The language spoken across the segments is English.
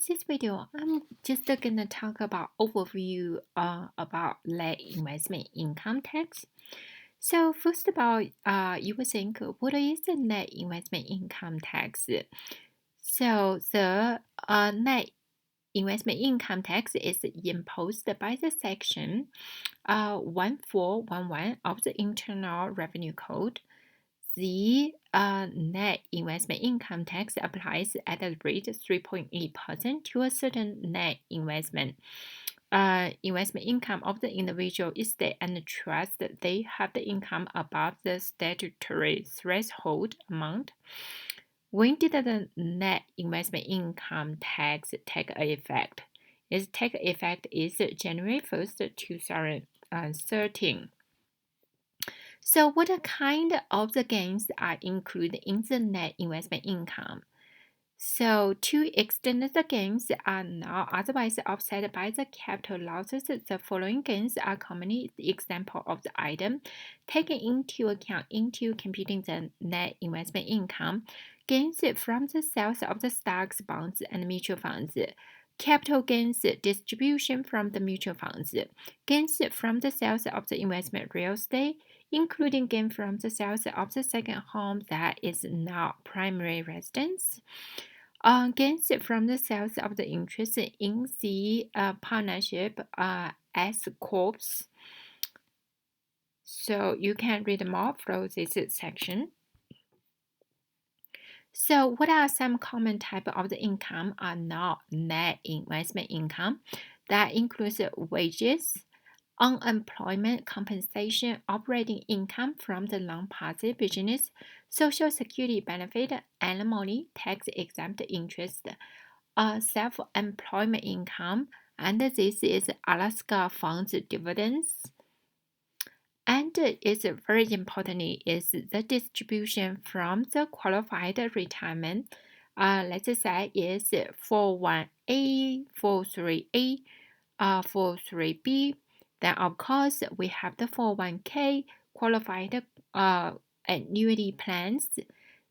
this video, I'm just gonna talk about overview about net investment income tax. So first of all, you will think, what is the net investment income tax? So the net investment income tax is imposed by the section 1411 of the Internal Revenue Code. The net investment income tax applies at a rate 3.8% to a certain net investment income of the individual, estate, and trust. They have the income above the statutory threshold amount. When did the net investment income tax take effect? Its take effect is January 1st, 2013. So what kind of the gains are included in the net investment income? So to extent the gains are not otherwise offset by the capital losses, the following gains are commonly the example of the item taken into account into computing the net investment income. Gains from the sales of the stocks, bonds, and mutual funds. Capital gains distribution from the mutual funds. Gains from the sales of the investment real estate, including gain from the sales of the second home that is not primary residence. Gains from the sales of the interest in the partnership S corps. So you can read more from this section. So what are some common type of the income are not net investment income? That includes wages, unemployment compensation, operating income from the non-profit business, social security benefit, alimony, tax-exempt interest, self-employment income, and this is Alaska Funds dividends. And it's very importantly is the distribution from the qualified retirement. Let's say is 41A, 43A, 43B. Then of course we have the 401k qualified annuity plans.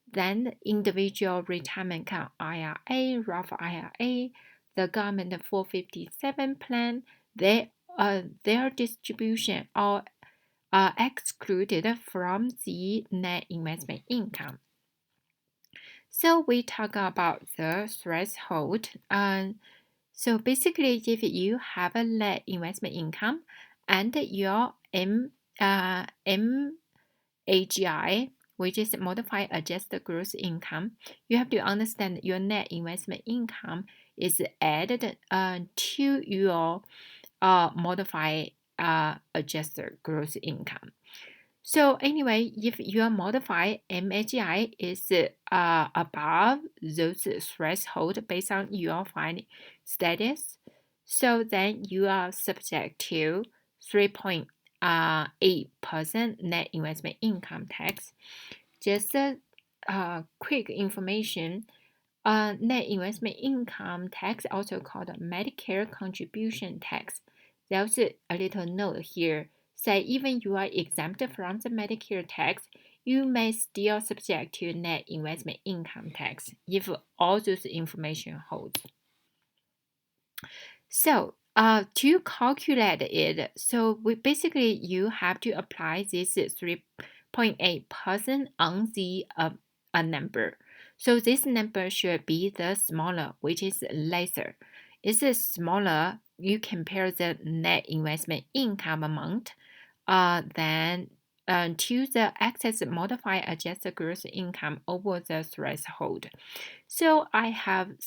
Then individual retirement account IRA, Roth IRA, the government 457 plan. Their distribution are excluded from the net investment income. So we talk about the threshold. So basically, if you have a net investment income and your MAGI, which is modified adjusted gross income, you have to understand your net investment income is added to your modified adjusted gross income. So anyway, if your modified MAGI is above those threshold based on your financial status, so then you are subject to 3.8% net investment income tax. Just quick information. Net investment income tax, also called Medicare contribution tax. There's a little note here. Say even you are exempt from the Medicare tax, you may still subject to net investment income tax if all those information holds. So to calculate it, so basically you have to apply this 3.8% on the number. So this number should be the smaller, which is lesser. It's smaller, you compare the net investment income amount then to the excess modified adjusted gross income over the threshold. So I have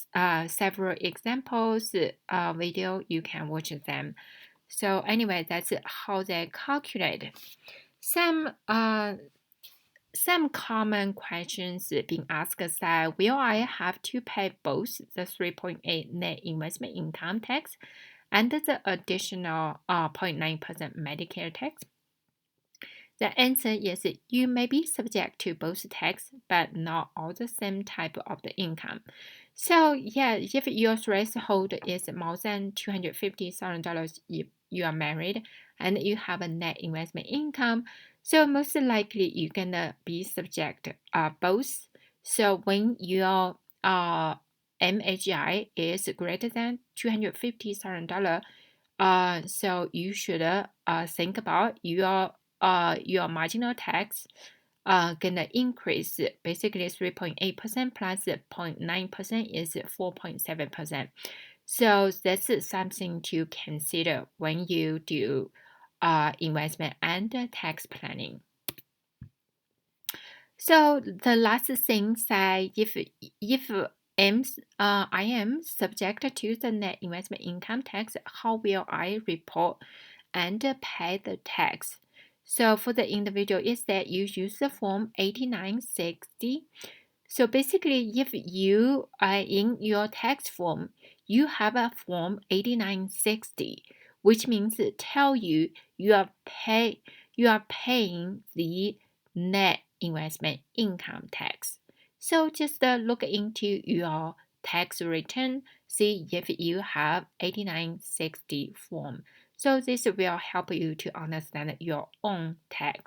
several examples video, you can watch them. So anyway, that's how they calculate. Some common questions being asked say, will I have to pay both the 3.8 net investment income tax and the additional 0.9% Medicare tax? The answer is you may be subject to both tax, but not all the same type of the income. So yeah, if your threshold is more than $250,000 if you are married and you have a net investment income, so most likely you're gonna be subject both. So when your MHI is greater than $250,000, so you should think about your marginal tax gonna increase basically 3.8% plus 0.9% is 4.7%. So that's something to consider when you do investment and tax planning. So the last thing say if I am subject to the net investment income tax, how will I report and pay the tax? So for the individual is that you use the form 8960. So basically, if you are in your tax form, you have a form 8960, which means tell you you are paying the net investment income tax. So just look into your tax return, see if you have 8960 form. So this will help you to understand your own tax.